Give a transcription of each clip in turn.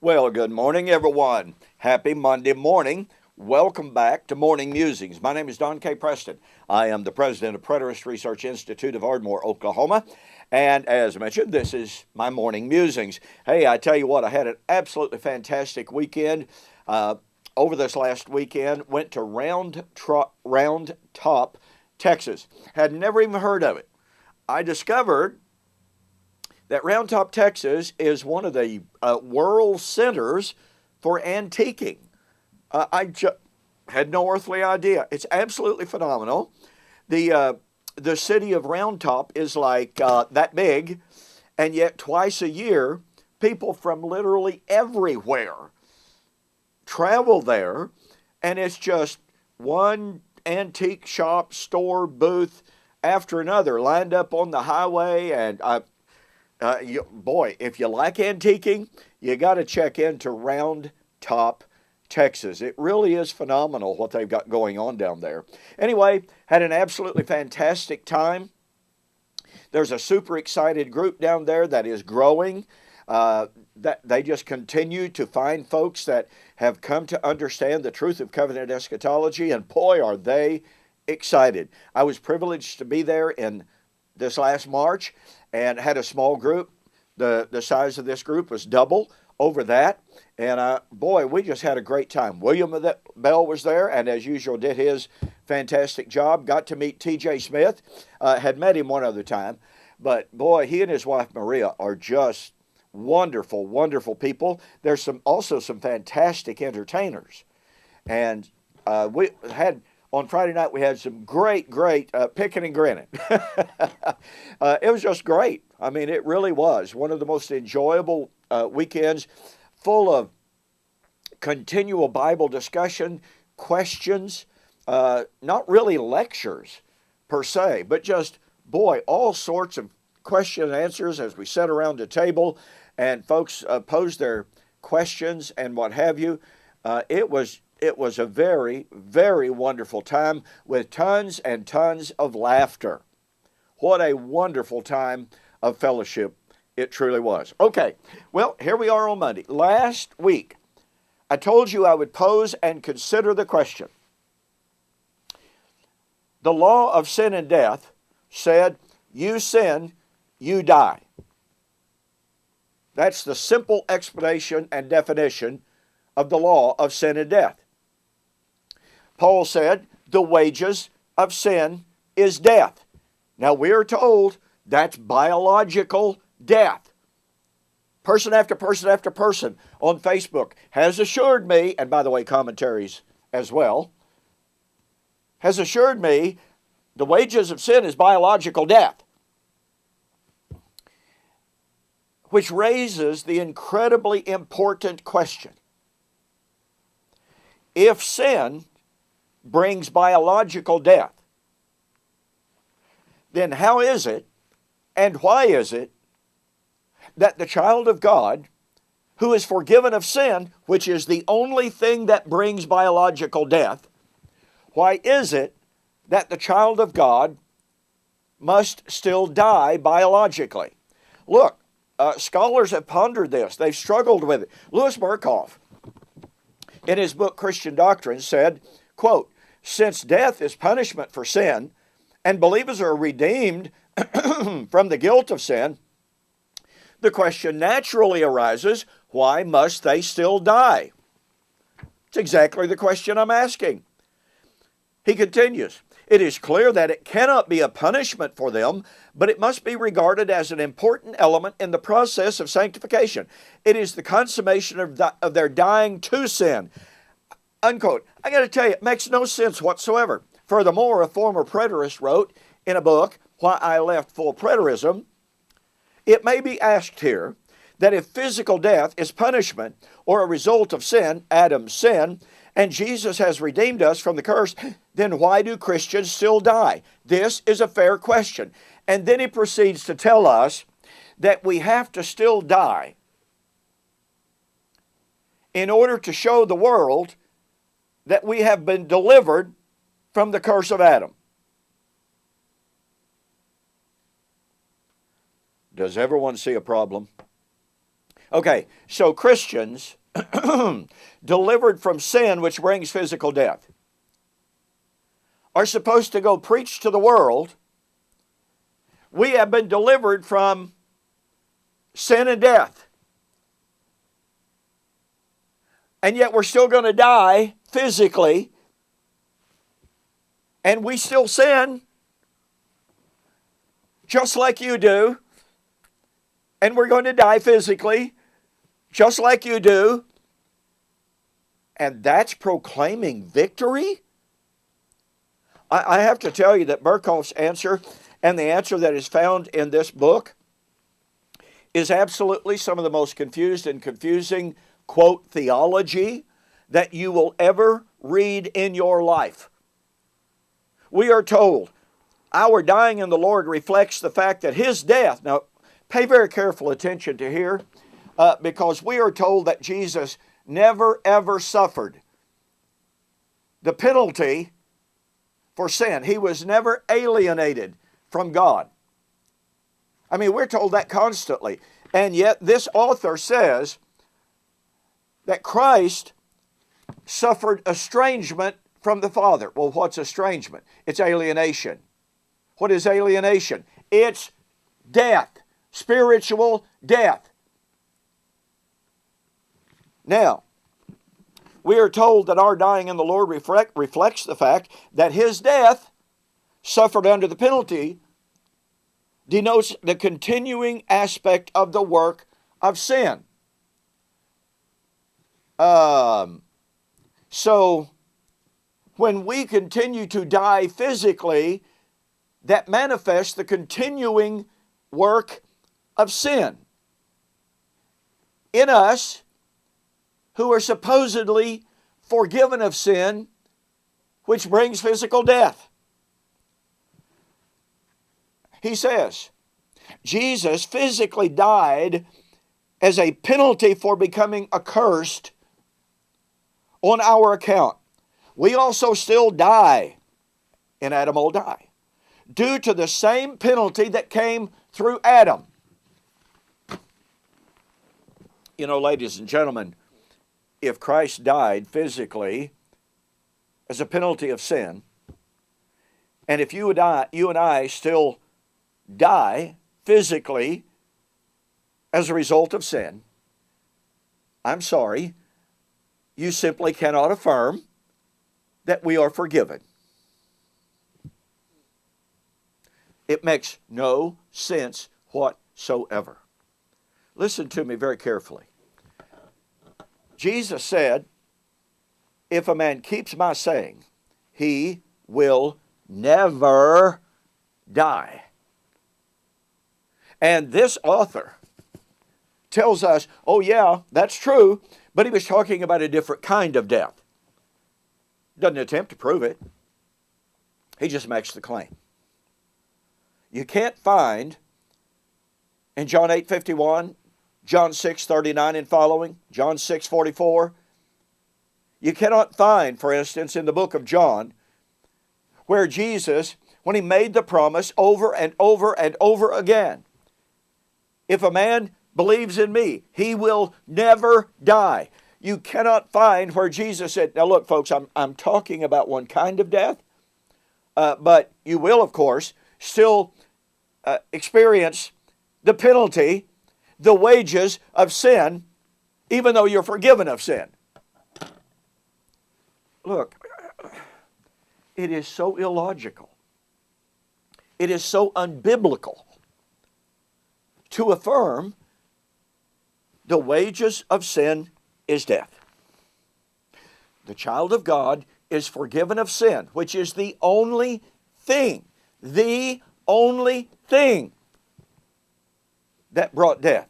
Well, good morning, everyone. Happy Monday morning. Welcome back to Morning Musings. My name is Don K. Preston. I am the president of Preterist Research Institute of Ardmore, Oklahoma. And as mentioned, this is my Morning Musings. Hey, I tell you what, I had an absolutely fantastic weekend. Over this last weekend, went to Round Top, Texas. Had never even heard of it. I discovered that Round Top, Texas is one of the world centers for antiquing. I had no earthly idea. It's absolutely phenomenal. The city of Round Top is like that big, and yet twice a year, people from literally everywhere travel there, and it's just one antique shop, store, booth after another lined up on the highway, and boy, if you like antiquing, you got to check into Round Top, Texas. It really is phenomenal what they've got going on down there. Anyway, had an absolutely fantastic time. There's a super excited group down there that is growing. That they just continue to find folks that have come to understand the truth of covenant eschatology, and boy, are they excited. I was privileged to be there in this last March and had a small group. The size of this group was double over that. And boy, we just had a great time. William Bell was there, and as usual did his fantastic job. Got to meet T.J. Smith. Had met him one other time. But boy, he and his wife Maria are just wonderful, wonderful people. There's also some fantastic entertainers. And we had on Friday night, we had some great picking and grinning. It was just great. I mean, it really was one of the most enjoyable weekends, full of continual Bible discussion, questions, not really lectures per se, but just, boy, all sorts of question and answers as we sat around the table and folks posed their questions and what have you. It was a very, very wonderful time with tons and tons of laughter. What a wonderful time of fellowship it truly was. Okay, well, here we are on Monday. Last week, I told you I would pose and consider the question. The law of sin and death said, you sin, you die. That's the simple explanation and definition of the law of sin and death. Paul said, the wages of sin is death. Now we are told that's biological death. Person after person after person on Facebook has assured me, and by the way, commentaries as well, has assured me the wages of sin is biological death. Which raises the incredibly important question. If sin brings biological death, then how is it and why is it that the child of God, who is forgiven of sin, which is the only thing that brings biological death, why is it that the child of God must still die biologically? Look, scholars have pondered this. They've struggled with it. Louis Berkhoff, in his book Christian Doctrine, said, quote, since death is punishment for sin, and believers are redeemed from the guilt of sin, the question naturally arises, why must they still die? It's exactly the question I'm asking. He continues, it is clear that it cannot be a punishment for them, but it must be regarded as an important element in the process of sanctification. It is the consummation of their dying to sin. Unquote. I got to tell you, it makes no sense whatsoever. Furthermore, a former preterist wrote in a book, Why I Left Full Preterism, it may be asked here that if physical death is punishment or a result of sin, Adam's sin, and Jesus has redeemed us from the curse, then why do Christians still die? This is a fair question. And then he proceeds to tell us that we have to still die in order to show the world that we have been delivered from the curse of Adam. Does everyone see a problem? Okay, so Christians delivered from sin, which brings physical death, are supposed to go preach to the world. We have been delivered from sin and death. And yet we're still going to die physically. And we still sin, just like you do. And we're going to die physically, just like you do. And that's proclaiming victory? I have to tell you that Burkhoff's answer, and the answer that is found in this book, is absolutely some of the most confused and confusing, quote, theology that you will ever read in your life. We are told our dying in the Lord reflects the fact that His death, now pay very careful attention to here, because we are told that Jesus never ever suffered the penalty for sin. He was never alienated from God. I mean, we're told that constantly. And yet this author says that Christ suffered estrangement from the Father. Well, what's estrangement? It's alienation. What is alienation? It's death, spiritual death. Now, we are told that our dying in the Lord reflects the fact that His death, suffered under the penalty, denotes the continuing aspect of the work of sin. So, when we continue to die physically, that manifests the continuing work of sin in us, who are supposedly forgiven of sin, which brings physical death. He says, Jesus physically died as a penalty for becoming accursed on our account. We also still die, and Adam will die, due to the same penalty that came through Adam. You know, ladies and gentlemen, if Christ died physically as a penalty of sin, and if you and I still die physically as a result of sin, I'm sorry, you simply cannot affirm that we are forgiven. It makes no sense whatsoever. Listen to me very carefully. Jesus said, if a man keeps my saying, he will never die. And this author tells us, oh yeah, that's true, but he was talking about a different kind of death. Doesn't attempt to prove it. He just makes the claim. You can't find in John 8:51, John 6:39 and following, John 6:44, you cannot find, for instance, in the book of John, where Jesus, when He made the promise over and over and over again, if a man believes in me, he will never die. You cannot find where Jesus said, now look folks, I'm talking about one kind of death, but you will, of course, still experience the penalty, the wages of sin, even though you're forgiven of sin. Look, it is so illogical. It is so unbiblical to affirm the wages of sin is death. The child of God is forgiven of sin, which is the only thing that brought death.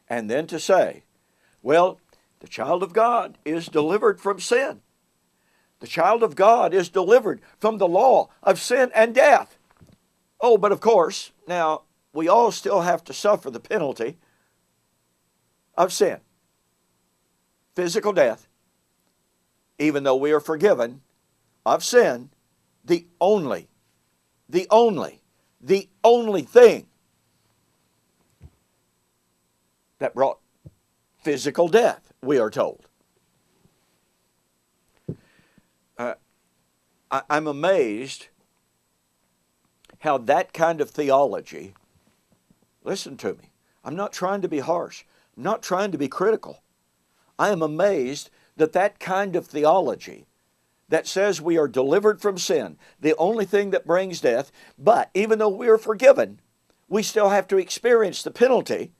And then to say, well, the child of God is delivered from sin. The child of God is delivered from the law of sin and death. Oh, but of course, now, we all still have to suffer the penalty of sin. Physical death, even though we are forgiven of sin, the only thing that brought physical death, we are told. I'm amazed how that kind of theology, listen to me, I'm not trying to be harsh, I'm not trying to be critical. I am amazed that that kind of theology that says we are delivered from sin, the only thing that brings death, but even though we are forgiven, we still have to experience the penalty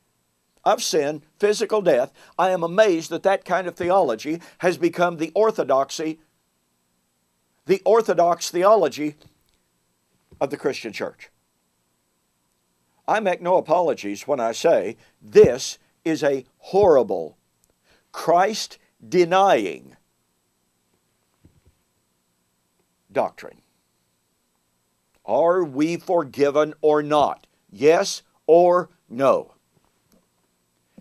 of sin, physical death. I am amazed that that kind of theology has become the orthodox theology of the Christian church. I make no apologies when I say this is a horrible, Christ-denying doctrine. Are we forgiven or not? Yes or no?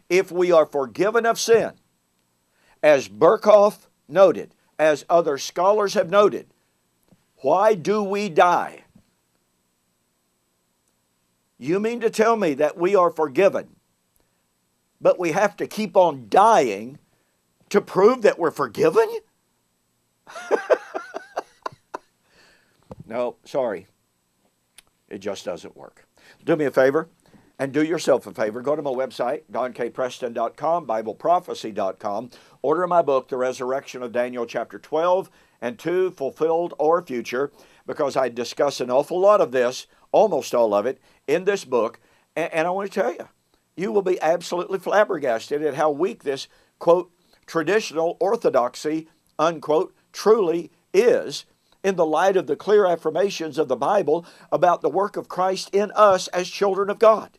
If we are forgiven of sin, as Burkhoff noted, as other scholars have noted, why do we die? You mean to tell me that we are forgiven, but we have to keep on dying to prove that we're forgiven? No, sorry. It just doesn't work. Do me a favor and do yourself a favor. Go to my website, donkpreston.com, bibleprophecy.com. Order my book, The Resurrection of Daniel, chapter 12 and 2, Fulfilled or Future, because I discuss an awful lot of this, almost all of it, in this book. And I want to tell you, you will be absolutely flabbergasted at how weak this, quote, traditional orthodoxy, unquote, truly is in the light of the clear affirmations of the Bible about the work of Christ in us as children of God.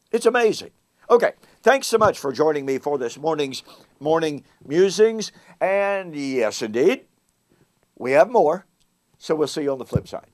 It's amazing. Okay, thanks so much for joining me for this morning's morning musings. And yes, indeed, we have more. So we'll see you on the flip side.